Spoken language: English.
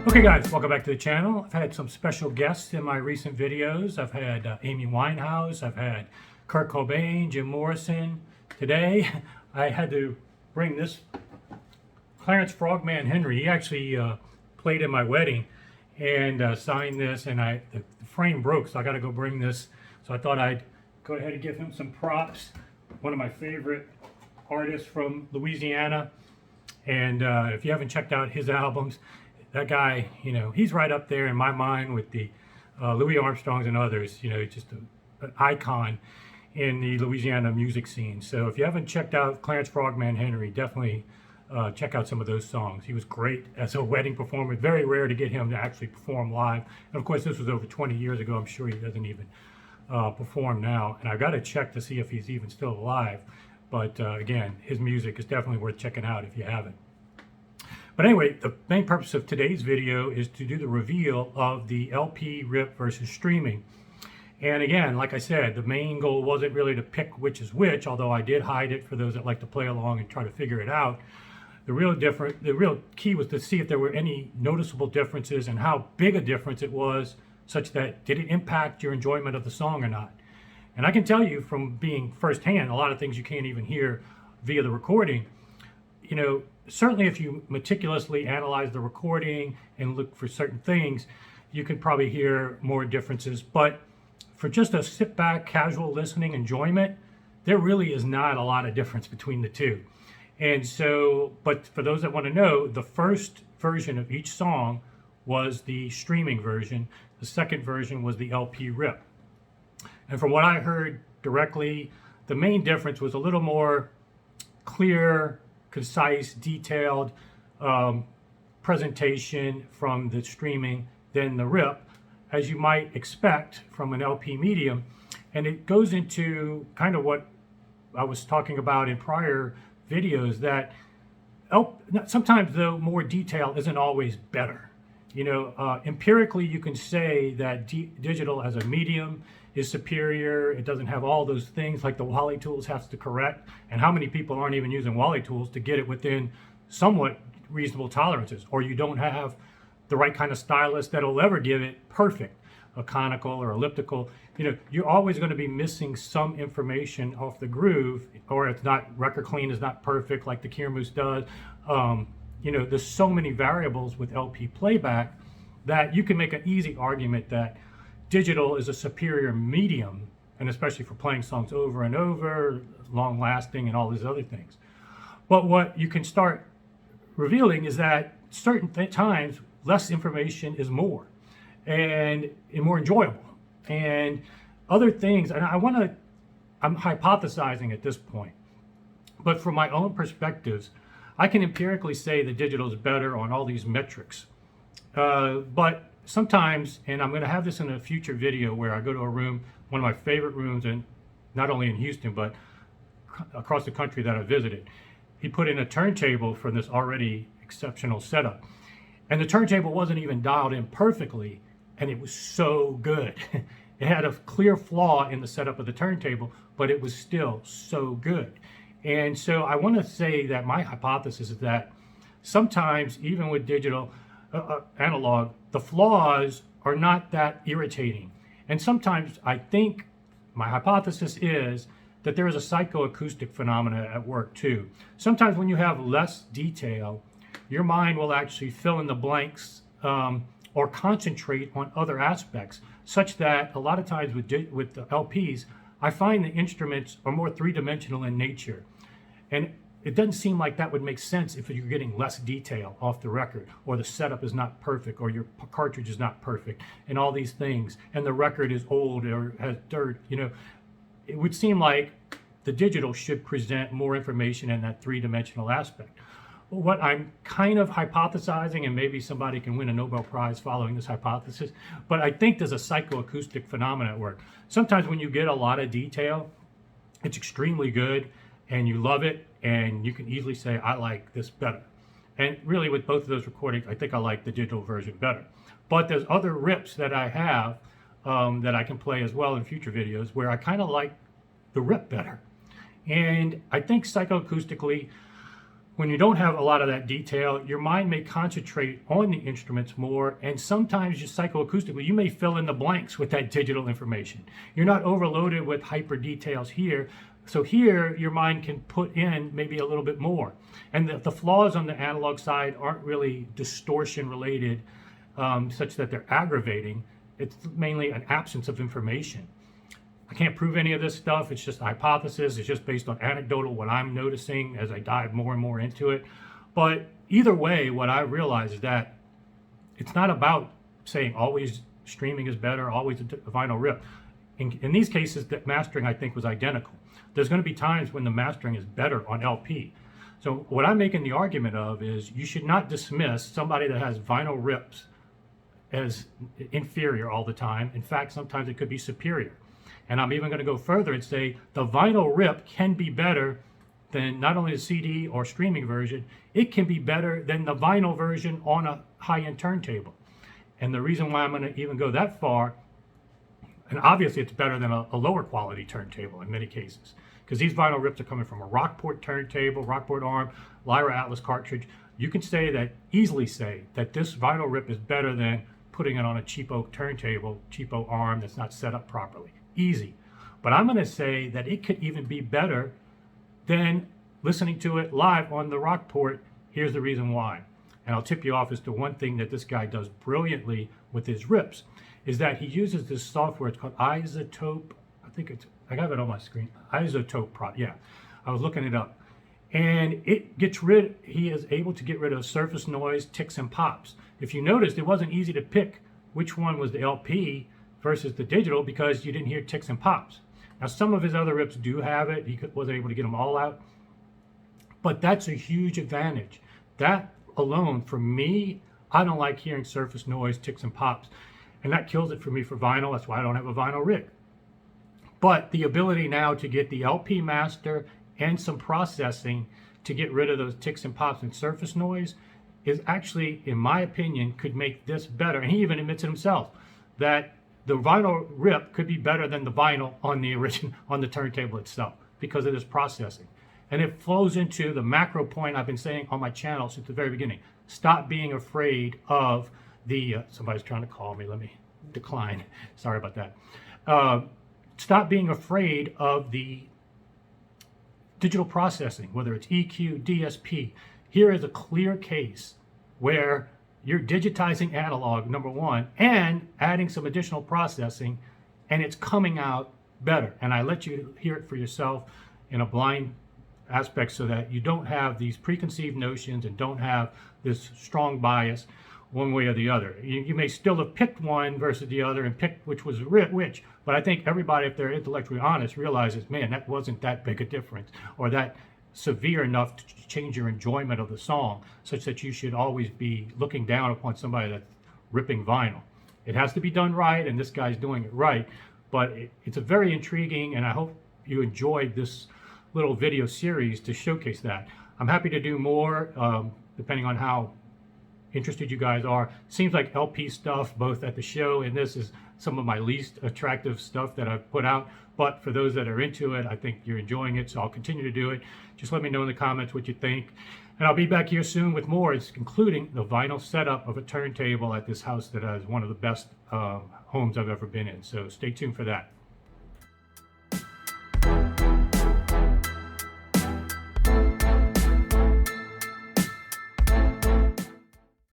Okay guys, welcome back to the channel. I've had some special guests in my recent videos. I've had Amy Winehouse, I've had Kurt Cobain, Jim Morrison. Today I had to bring this Clarence Frogman Henry. He actually played at my wedding and signed this, and the frame broke, so I got to go bring this. So I thought I'd go ahead and give him some props. One of my favorite artists from Louisiana, and if you haven't checked out his albums, that guy, you know, he's right up there in my mind with the Louis Armstrongs and others. You know, just an icon in the Louisiana music scene. So if you haven't checked out Clarence Frogman Henry, definitely check out some of those songs. He was great as a wedding performer. Very rare to get him to actually perform live. And of course, this was over 20 years ago. I'm sure he doesn't even perform now. And I've got to check to see if he's even still alive. But again, his music is definitely worth checking out if you haven't. But anyway, the main purpose of today's video is to do the reveal of the LP rip versus streaming. And again, like I said, the main goal wasn't really to pick which is which, although I did hide it for those that like to play along and try to figure it out. The real key was to see if there were any noticeable differences and how big a difference it was, such that did it impact your enjoyment of the song or not. And I can tell you from being firsthand, a lot of things you can't even hear via the recording. You know, certainly if you meticulously analyze the recording and look for certain things, you can probably hear more differences. But for just a sit back, casual listening enjoyment, there really is not a lot of difference between the two. And so, but for those that want to know, the first version of each song was the streaming version. The second version was the LP rip. And from what I heard directly, the main difference was a little more clear, concise, detailed presentation from the streaming than the rip, as you might expect from an LP medium. And it goes into kind of what I was talking about in prior videos, that sometimes though more detail isn't always better. You know, empirically you can say that digital as a medium is superior. It doesn't have all those things like the Wally tools has to correct, and how many people aren't even using Wally tools to get it within somewhat reasonable tolerances, or you don't have the right kind of stylus that'll ever give it perfect, a conical or elliptical. You know, you're always going to be missing some information off the groove, or it's not, record clean is not perfect like the Kirmus does. You know, there's so many variables with LP playback that you can make an easy argument that digital is a superior medium, and especially for playing songs over and over, long lasting and all these other things. But what you can start revealing is that certain times less information is more and more enjoyable, and other things. And I'm hypothesizing at this point, but from my own perspectives, I can empirically say that digital is better on all these metrics. But sometimes, and I'm going to have this in a future video where I go to a room, one of my favorite rooms, and not only in Houston, but across the country that I visited. He put in a turntable for this already exceptional setup. And the turntable wasn't even dialed in perfectly, and it was so good. It had a clear flaw in the setup of the turntable, but it was still so good. And so I want to say that my hypothesis is that sometimes, even with digital analog, the flaws are not that irritating. And sometimes I think my hypothesis is that there is a psychoacoustic phenomena at work too. Sometimes when you have less detail, your mind will actually fill in the blanks or concentrate on other aspects, such that a lot of times with the LPs, I find the instruments are more three-dimensional in nature. And it doesn't seem like that would make sense if you're getting less detail off the record, or the setup is not perfect, or your cartridge is not perfect, and all these things, and the record is old or has dirt. You know, it would seem like the digital should present more information in that three-dimensional aspect. What I'm kind of hypothesizing, and maybe somebody can win a Nobel Prize following this hypothesis, but I think there's a psychoacoustic phenomenon at work. Sometimes when you get a lot of detail, it's extremely good, and you love it, and you can easily say, I like this better. And really with both of those recordings, I think I like the digital version better. But there's other rips that I have that I can play as well in future videos where I kind of like the rip better. And I think psychoacoustically, when you don't have a lot of that detail, your mind may concentrate on the instruments more, and sometimes just psychoacoustically, you may fill in the blanks with that digital information. You're not overloaded with hyper details here. So here, your mind can put in maybe a little bit more. And the flaws on the analog side aren't really distortion related, such that they're aggravating. It's mainly an absence of information. I can't prove any of this stuff. It's just a hypothesis. It's just based on anecdotal, what I'm noticing as I dive more and more into it. But either way, what I realize is that it's not about saying always streaming is better, always a vinyl rip. In these cases, the mastering, I think, was identical. There's going to be times when the mastering is better on LP. So what I'm making the argument of is you should not dismiss somebody that has vinyl rips as inferior all the time. In fact, sometimes it could be superior. And I'm even going to go further and say the vinyl rip can be better than not only the CD or streaming version, it can be better than the vinyl version on a high-end turntable. And the reason why I'm going to even go that far, and obviously it's better than a lower quality turntable in many cases, because these vinyl rips are coming from a Rockport turntable, Rockport arm, Lyra Atlas cartridge. You can easily say that this vinyl rip is better than putting it on a cheapo turntable, cheapo arm that's not set up properly. Easy. But I'm going to say that it could even be better than listening to it live on the Rockport. Here's the reason why. And I'll tip you off as to one thing that this guy does brilliantly with his rips, is that he uses this software. It's called Isotope. I have it on my screen. Isotope Pro. Yeah, I was looking it up. And he is able to get rid of surface noise, ticks, and pops. If you noticed, it wasn't easy to pick which one was the LP versus the digital because you didn't hear ticks and pops. Now, some of his other rips do have it. He wasn't able to get them all out. But that's a huge advantage. That alone, for me, I don't like hearing surface noise, ticks, and pops. And that kills it for me for vinyl. That's why I don't have a vinyl rig. But the ability now to get the LP master and some processing to get rid of those ticks and pops and surface noise is actually, in my opinion, could make this better. And he even admits it himself that the vinyl rip could be better than the vinyl on the turntable itself because of this processing. And it flows into the macro point I've been saying on my channel since the very beginning. Stop being afraid of somebody's trying to call me. Let me decline. Sorry about that. Stop being afraid of the digital processing, whether it's EQ, DSP. Here is a clear case where you're digitizing analog, number one, and adding some additional processing, and it's coming out better. And I let you hear it for yourself in a blind aspect so that you don't have these preconceived notions and don't have this strong bias one way or the other. You may still have picked one versus the other and picked which was which, but I think everybody, if they're intellectually honest, realizes, man, that wasn't that big a difference or that severe enough to change your enjoyment of the song, such that you should always be looking down upon somebody that's ripping vinyl. It has to be done right, and this guy's doing it right, but it's a very intriguing, and I hope you enjoyed this little video series to showcase that. I'm happy to do more, depending on how interested you guys are. Seems like LP stuff, both at the show and this, is some of my least attractive stuff that I've put out. But for those that are into it, I think you're enjoying it, so I'll continue to do it. Just let me know in the comments what you think. And I'll be back here soon with more. It's including the vinyl setup of a turntable at this house that is one of the best homes I've ever been in. So stay tuned for that.